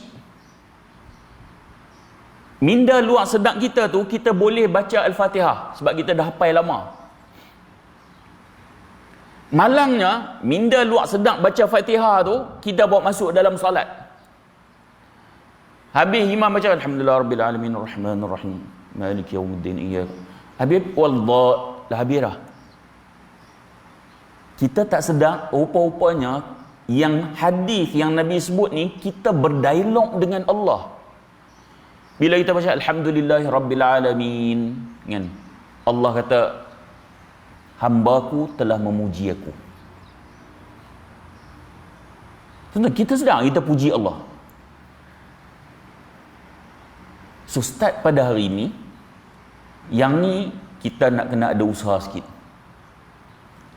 Minda luar sedang kita tu, kita boleh baca Al-Fatihah sebab kita dah hafal lama. Malangnya, minda luar sedang baca Fatihah tu, kita bawa masuk dalam salat. Habis imam baca Alhamdulillah Rabbil Alamin Ar-Rahman Ar-Rahim Maliki Yawmiddin Iyyak. Habis wallah, habis dah. Kita tak sedar, rupa-rupanya yang hadis yang Nabi sebut ni, kita berdialog dengan Allah. Bila kita baca Alhamdulillah Rabbil Alamin, kan? Allah kata, hamba-Ku telah memuji aku. Tuan-tuan, kita sedang kita puji Allah. So start pada hari ini, yang ni kita nak kena ada usaha sikit.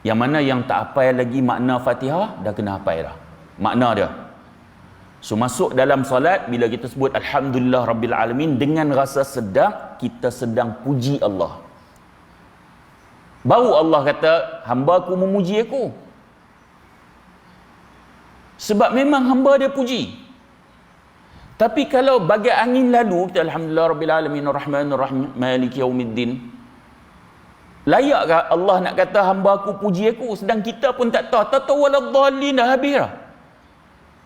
Yang mana yang tak hafal lagi makna Fatihah, dah kena hafal dah makna dia. So masuk dalam solat, bila kita sebut Alhamdulillah Rabbil Alamin, dengan rasa sedang kita sedang puji Allah. Baru Allah kata, hamba-Ku memuji aku. Sebab memang hamba dia puji. Tapi kalau bagai angin lalu, kita Alhamdulillah Rabbil Alamin Ar-Rahman Ar-Rahim Maliki Yawmiddin, layakkah Allah nak kata hamba-Ku puji aku, sedang kita pun tak tahu waladhdallin, dah habis dah.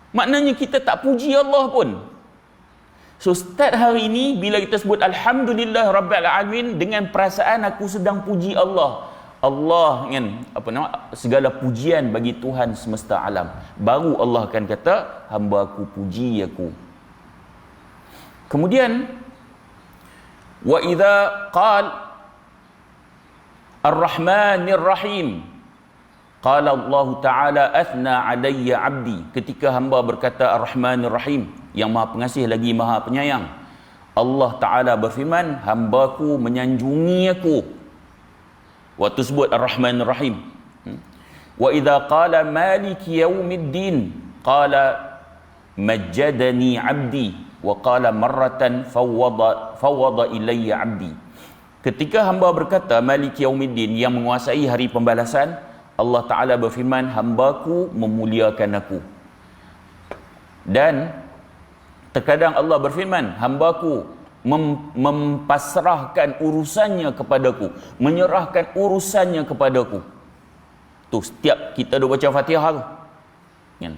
Maknanya kita tak puji Allah pun. So start hari ini, bila kita sebut Alhamdulillah Rabbil Alamin, dengan perasaan aku sedang puji Allah. Allah, kan, segala pujian bagi Tuhan semesta alam. Baru Allah akan kata, hamba-Ku puji aku. Kemudian, wa idza qal Ar-Rahmanir Rahim, qala Allah Ta'ala athna alayya abdi. Ketika hamba berkata Ar-Rahmanir Rahim, yang Maha Pengasih lagi Maha Penyayang, Allah Ta'ala berfirman, hamba-Ku menyanjungi aku. Waktu sebut Ar-Rahmanir Rahim. Wa idza qala Maliki Yawmiddin, qala majjadani abdi, wa qala marratan fawwada ilayya abdi. Ketika hamba berkata Maliki Yawmiddin, yang menguasai hari pembalasan, Allah Ta'ala berfirman, hamba-Ku memuliakan aku. Dan terkadang Allah berfirman, hamba-Ku mempasrahkan urusannya kepadaku, menyerahkan urusannya kepadaku. Tu setiap kita dah baca Fatihah tu, kan?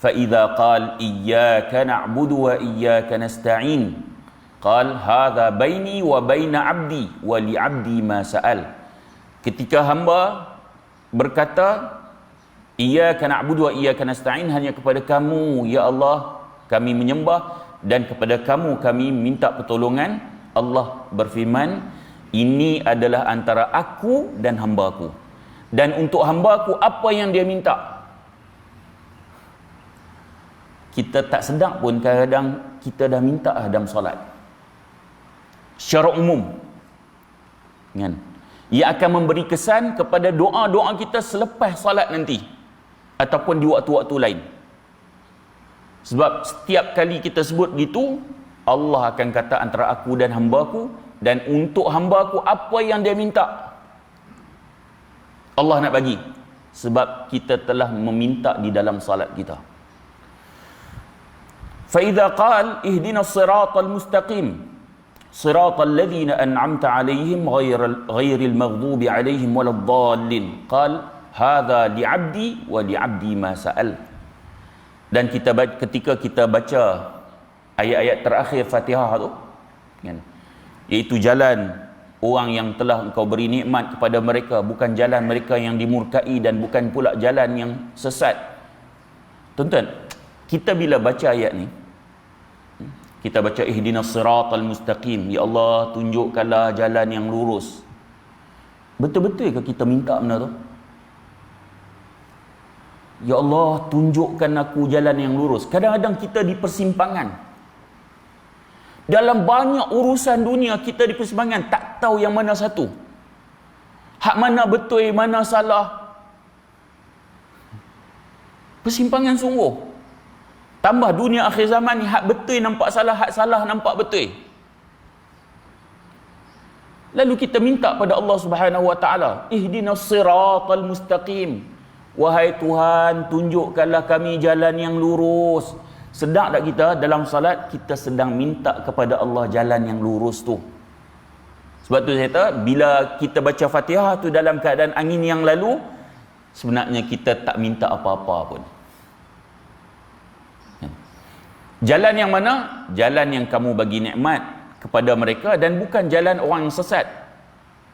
fa idza qala iyyaka na'budu wa iyyaka nasta'in qala hadha baini wa baina 'abdi wa li 'abdi ma sa'al. Ketika hamba berkata iyyaka na'budu wa iyyaka nasta'in, hanya kepada kamu ya Allah kami menyembah dan kepada kamu kami minta pertolongan, Allah berfirman, ini adalah antara aku dan hamba-Ku, dan untuk hamba-Ku apa yang dia minta. Kita tak sedar pun kadang kita dah minta dalam solat secara umum, kan? Ia akan memberi kesan kepada doa-doa kita selepas solat nanti ataupun di waktu-waktu lain. Sebab setiap kali kita sebut gitu, Allah akan kata antara aku dan hamba-Ku, dan untuk hamba-Ku apa yang dia minta Allah nak bagi, sebab kita telah meminta di dalam salat kita. Fa idza qala ihdinas siratal mustaqim siratal ladzina an'amta 'alaihim ghairil maghdubi 'alaihim waladdallin qala hadza li'abdi wa li'abdi ma sa'al. Dan ketika kita baca ayat-ayat terakhir Fatihah tu, kan, iaitu jalan orang yang telah engkau beri nikmat kepada mereka, bukan jalan mereka yang dimurkai dan bukan pula jalan yang sesat. Tuan-tuan, kita bila baca ayat ni, kita baca ihdinas siratal mustaqim, ya Allah tunjukkanlah jalan yang lurus. Betul-betul ke kita minta benda tu? Ya Allah tunjukkan aku jalan yang lurus. Kadang-kadang kita di persimpangan, dalam banyak urusan dunia kita di persimpangan, tak tahu yang mana satu, hak mana betul, mana salah. Persimpangan sungguh. Tambah dunia akhir zaman ni, hak betul nampak salah, hak salah nampak betul. Lalu kita minta pada Allah Subhanahu wa taala, ihdinas siratal mustaqim. Wahai Tuhan, tunjukkanlah kami jalan yang lurus. Sedar tak kita dalam salat kita sedang minta kepada Allah jalan yang lurus tu? Sebab tu saya kata, bila kita baca Fatihah tu dalam keadaan angin yang lalu, sebenarnya kita tak minta apa-apa pun. Jalan yang mana? Jalan yang kamu bagi nikmat kepada mereka, dan bukan jalan orang yang sesat,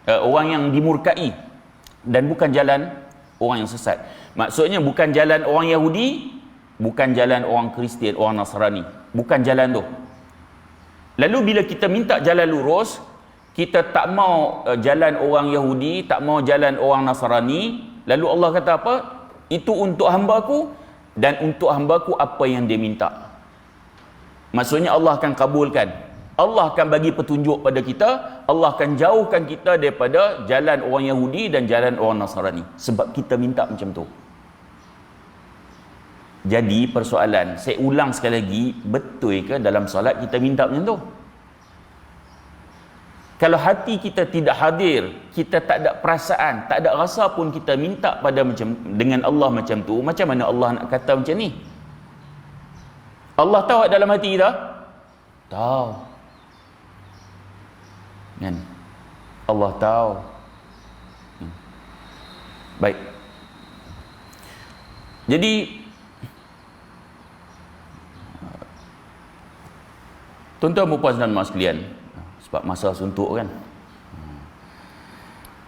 orang yang dimurkai, dan bukan jalan orang yang sesat. Maksudnya bukan jalan orang Yahudi, bukan jalan orang Kristian, orang Nasrani, bukan jalan tu. Lalu bila kita minta jalan lurus, kita tak mau jalan orang Yahudi, tak mau jalan orang Nasrani. Lalu Allah kata apa? Itu untuk hamba-Ku, dan untuk hamba-Ku apa yang dia minta. Maksudnya Allah akan kabulkan, Allah akan bagi petunjuk pada kita, Allah akan jauhkan kita daripada jalan orang Yahudi dan jalan orang Nasrani, sebab kita minta macam tu. Jadi persoalan, saya ulang sekali lagi, betul ke dalam solat kita minta macam tu? Kalau hati kita tidak hadir, kita tak ada perasaan, tak ada rasa pun, kita minta pada macam dengan Allah macam tu, macam mana Allah nak kata macam ni? Allah tahu dalam hati kita? Tahu. Kan? Allah tahu. Baik. Jadi tuan-tuan dan puan-puan sekalian, sebab masa suntuk kan,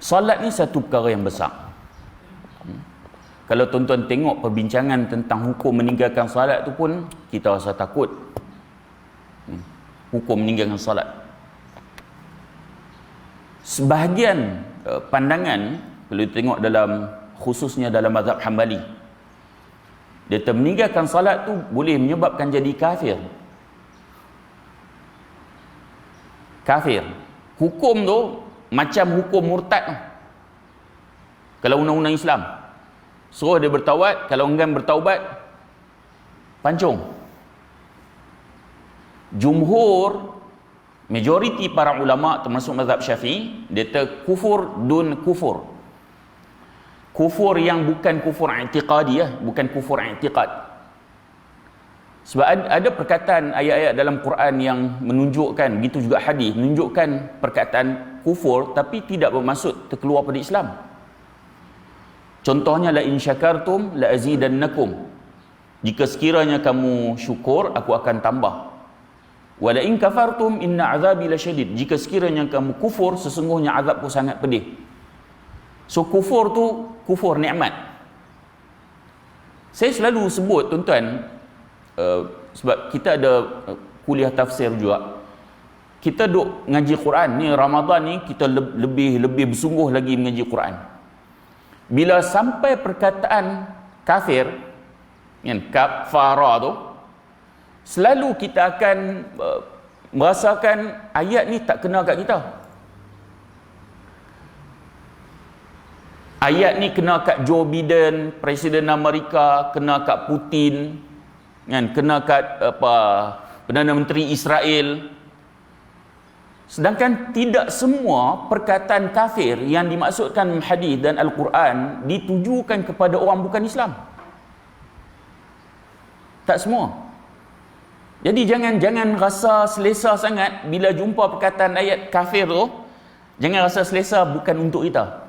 solat ni satu perkara yang besar. Kalau tuan-tuan tengok perbincangan tentang hukum meninggalkan solat tu pun, kita rasa takut. Hukum meninggalkan solat, sebahagian pandangan, kalau tengok dalam, khususnya dalam mazhab Hambali, dia meninggalkan salat tu boleh menyebabkan jadi kafir. Kafir. Hukum tu macam hukum murtad. Kalau undang-undang Islam suruh dia bertaubat, kalau enggan bertaubat pancung. Jumhur, majoriti para ulama termasuk mazhab Syafi'i, dia kata kufur dun kufur. Kufur yang bukan kufur i'tiqadi, bukan kufur i'tiqad. Sebab ada perkataan ayat-ayat dalam Quran yang menunjukkan, begitu juga hadis menunjukkan perkataan kufur tapi tidak bermaksud terkeluar pada Islam. Contohnya la in syakartum la azidannakum. Jika sekiranya kamu syukur, aku akan tambah. Wala in kafartum inna azabi lasyadid. Jika sekiranya kamu kufur, sesungguhnya azabku sangat pedih. So kufur tu kufur nikmat. Saya selalu sebut tuan-tuan, sebab kita ada kuliah tafsir juga. Kita duk ngaji Quran ni, Ramadan ni kita lebih bersungguh lagi mengaji Quran. Bila sampai perkataan kafir, kan, kafara tu, selalu kita akan merasakan ayat ni tak kena kat kita. Ayat ni kena kat Joe Biden, Presiden Amerika, kena kat Putin, kan, kena kat Perdana Menteri Israel. Sedangkan tidak semua perkataan kafir yang dimaksudkan hadis dan Al-Quran ditujukan kepada orang bukan Islam. Tak semua. Jadi jangan rasa selesa sangat bila jumpa perkataan ayat kafir tu. Jangan rasa selesa, bukan untuk kita.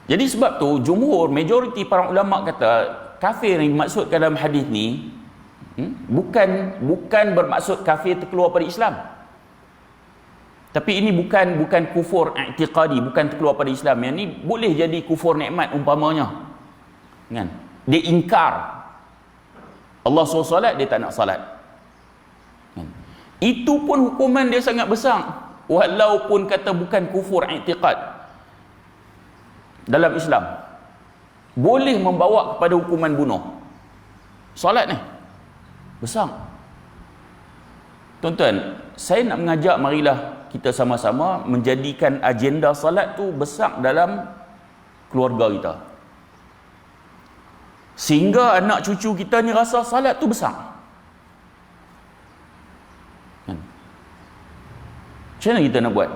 Jadi sebab tu jumhur, majoriti para ulama kata kafir yang dimaksudkan dalam hadis ni bukan bermaksud kafir terkeluar pada Islam. Tapi ini bukan kufur i'tiqadi, bukan terkeluar pada Islam. Yang ni boleh jadi kufur nikmat umpamanya. Kan? Dia ingkar Allah suruh salat, dia tak nak salat. Kan? Itu pun hukuman dia sangat besar. Walaupun kata bukan kufur i'tiqad dalam Islam, boleh membawa kepada hukuman bunuh. Salat ni besar. Tuan-tuan, saya nak mengajak, marilah kita sama-sama menjadikan agenda salat tu besar dalam keluarga kita, sehingga anak cucu kita ni rasa salat tu besar. Macam mana kita nak buat?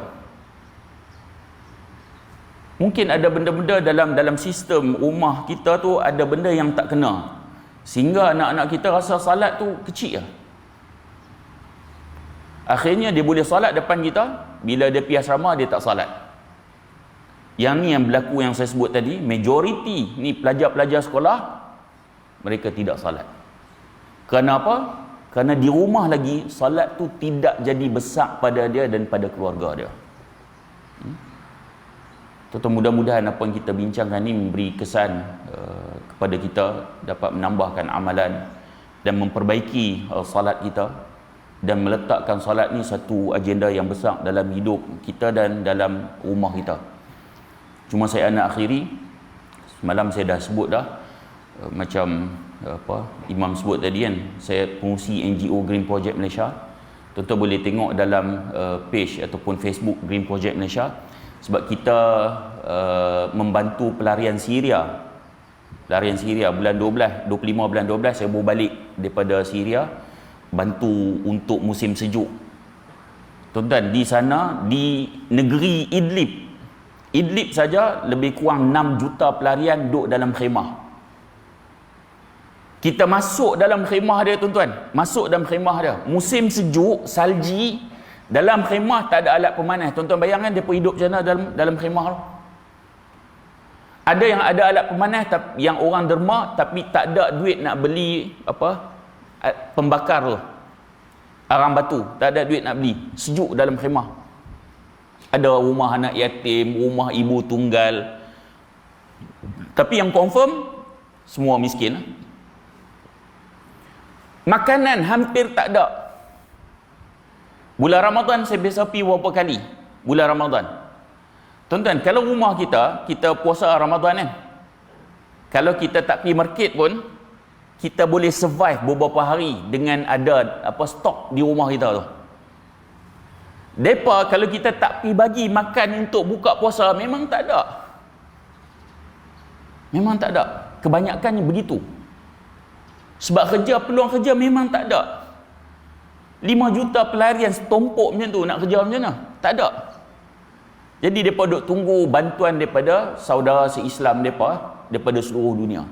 Mungkin ada benda-benda dalam sistem rumah kita tu, ada benda yang tak kena, sehingga anak-anak kita rasa salat tu kecil lah. Akhirnya dia boleh salat depan kita, bila dia pergi asrama dia tak salat. Yang ni yang berlaku, yang saya sebut tadi, majoriti ni pelajar-pelajar sekolah, mereka tidak salat. Kenapa? Kerana di rumah lagi salat tu tidak jadi besar pada dia dan pada keluarga dia. Mudah-mudahan apa yang kita bincangkan ni memberi kesan kepada kita, dapat menambahkan amalan dan memperbaiki salat kita, dan meletakkan salat ni satu agenda yang besar dalam hidup kita dan dalam rumah kita. Cuma saya nak akhiri, semalam saya dah sebut dah, macam Imam sebut tadi kan, saya pengurusi NGO Green Project Malaysia. Tuan-tuan boleh tengok dalam page ataupun Facebook Green Project Malaysia. Sebab kita membantu pelarian Syria. Pelarian Syria bulan 12, 25 bulan 12 saya baru balik daripada Syria, bantu untuk musim sejuk. Tuan-tuan, di sana, di negeri Idlib saja lebih kurang 6 juta pelarian duduk dalam khemah. Kita masuk dalam khemah dia, tuan-tuan, masuk dalam khemah dia, musim sejuk, salji, dalam khemah tak ada alat pemanas. Tuan-tuan bayangkan dia pun hidup macam mana dalam khemah tu. Ada yang ada alat pemanas, yang orang derma, tapi tak ada duit nak beli pembakar tu, arang batu, tak ada duit nak beli. Sejuk dalam khemah. Ada rumah anak yatim, rumah ibu tunggal, tapi yang confirm semua miskin. Makanan hampir tak ada. Bulan Ramadan saya biasa pergi berapa kali bulan Ramadan. Tuan-tuan, kalau rumah kita puasa Ramadan kan, kalau kita tak pergi market pun, kita boleh survive beberapa hari dengan ada stok di rumah kita tu. Depa kalau kita tak pergi bagi makan untuk buka puasa, memang tak ada. Memang tak ada. Kebanyakannya begitu. Sebab peluang kerja memang tak ada. 5 juta pelarian setumpuk macam tu, nak kerja macam mana? Tak ada. Jadi mereka duk tunggu bantuan daripada saudara se-Islam mereka, daripada seluruh dunia.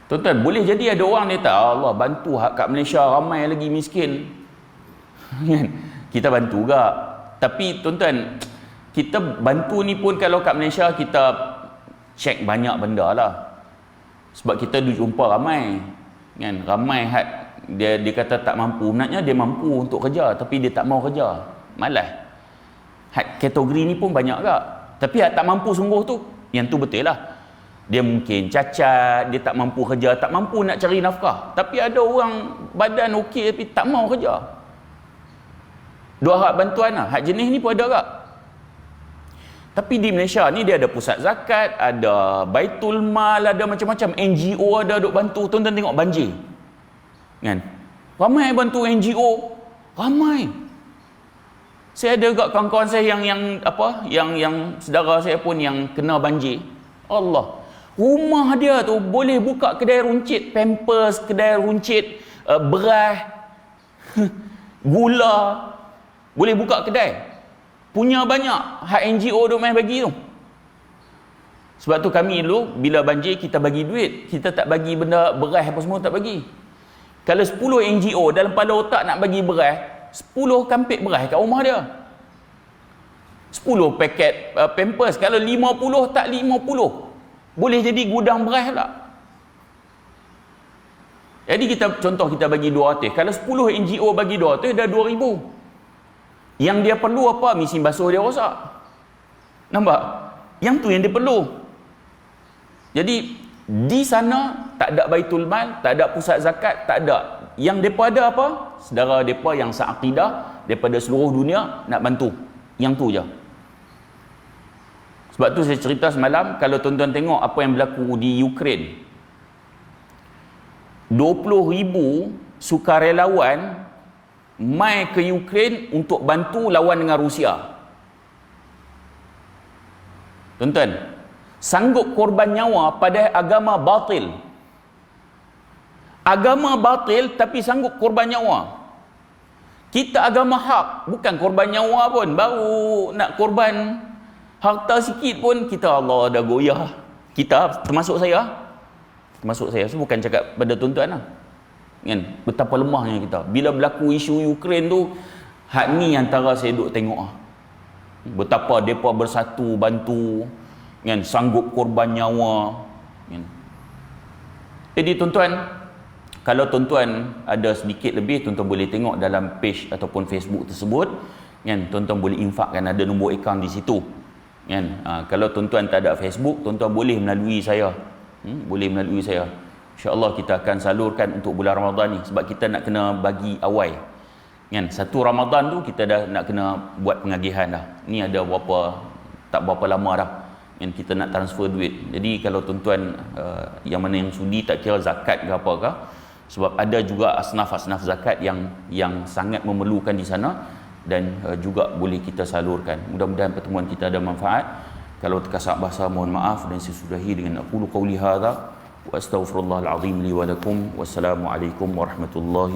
Tuan-tuan, boleh jadi ada orang dia tak, Allah bantu kat Malaysia ramai lagi miskin. Kita bantu juga. Tapi tuan-tuan, kita bantu ni pun kalau kat Malaysia kita Cek banyak benda lah. Sebab kita jumpa ramai kan, ramai dia kata tak mampu, naknya dia mampu untuk kerja tapi dia tak mau kerja, malas. Kategori ni pun banyak tak, tapi tak mampu sungguh tu, yang tu betul lah. Dia mungkin cacat, dia tak mampu kerja, tak mampu nak cari nafkah. Tapi ada orang badan okey tapi tak mau kerja, dua hak bantuan lah. Hak jenis ni pun ada tak? Tapi di Malaysia ni dia ada pusat zakat, ada Baitul Mal, ada macam-macam NGO ada duk bantu. Tuan-tuan tengok banjir kan, ramai bantu NGO, ramai. Saya ada juga kawan-kawan saya yang saudara saya pun yang kena banjir. Allah, rumah dia tu boleh buka kedai runcit Pampers, kedai runcit beras, gula, boleh buka kedai, punya banyak. Hak NGO duk main bagi tu. Sebab tu kami dulu bila banjir kita bagi duit, kita tak bagi benda beras apa semua, tak bagi. Kalau 10 NGO dalam kepala otak nak bagi beras, 10 kampit beras kat rumah dia, 10 paket Pampers. Kalau 50 tak 50, boleh jadi gudang beras pula. Jadi contoh kita bagi 200, kalau 10 NGO bagi 200 dah 2,000. Yang dia perlu apa? Mesin basuh dia rosak, nampak? Yang tu yang dia perlu. Jadi di sana tak ada Baitul Mal, tak ada pusat zakat, tak ada. Yang mereka ada apa? Saudara mereka yang seakidah daripada seluruh dunia nak bantu. Yang tu je. Sebab tu saya cerita semalam, kalau tuan-tuan tengok apa yang berlaku di Ukraine, 20,000 sukarelawan mai ke Ukraine untuk bantu lawan dengan Rusia. Tuan-tuan, sanggup korban nyawa pada agama batil. Agama batil tapi sanggup korban nyawa. Kita agama hak, bukan korban nyawa pun, baru nak korban harta sikit pun kita, Allah, dah goyah. Kita, termasuk saya, so bukan cakap pada tuan-tuan lah kan, betapa lemahnya kita. Bila berlaku isu Ukraine tu, hak ni antara saya duk tengok betapa mereka bersatu bantu kan, sanggup korban nyawa kan. Jadi tuan-tuan, kalau tuan-tuan ada sedikit lebih, tuan-tuan boleh tengok dalam page ataupun Facebook tersebut kan, tuan-tuan boleh infakkan, ada nombor akaun di situ kan. Kalau tuan-tuan tak ada Facebook, tuan-tuan boleh melalui saya, boleh melalui saya. InsyaAllah kita akan salurkan untuk bulan Ramadan ni, sebab kita nak kena bagi awal kan. Satu Ramadan tu kita dah nak kena buat pengagihan dah. Ni ada tak berapa lama dah kan, kita nak transfer duit. Jadi kalau tuan-tuan yang mana yang sudi, tak kira zakat ke apakah, sebab ada juga asnaf-asnaf zakat yang sangat memerlukan di sana, dan juga boleh kita salurkan. Mudah-mudahan pertemuan kita ada manfaat. Kalau terkasar bahasa, mohon maaf, dan saya sudahi dengan aqulu qawli hadza wa astaghfirullahal azim li wa lakum. Wassalamualaikum warahmatullahi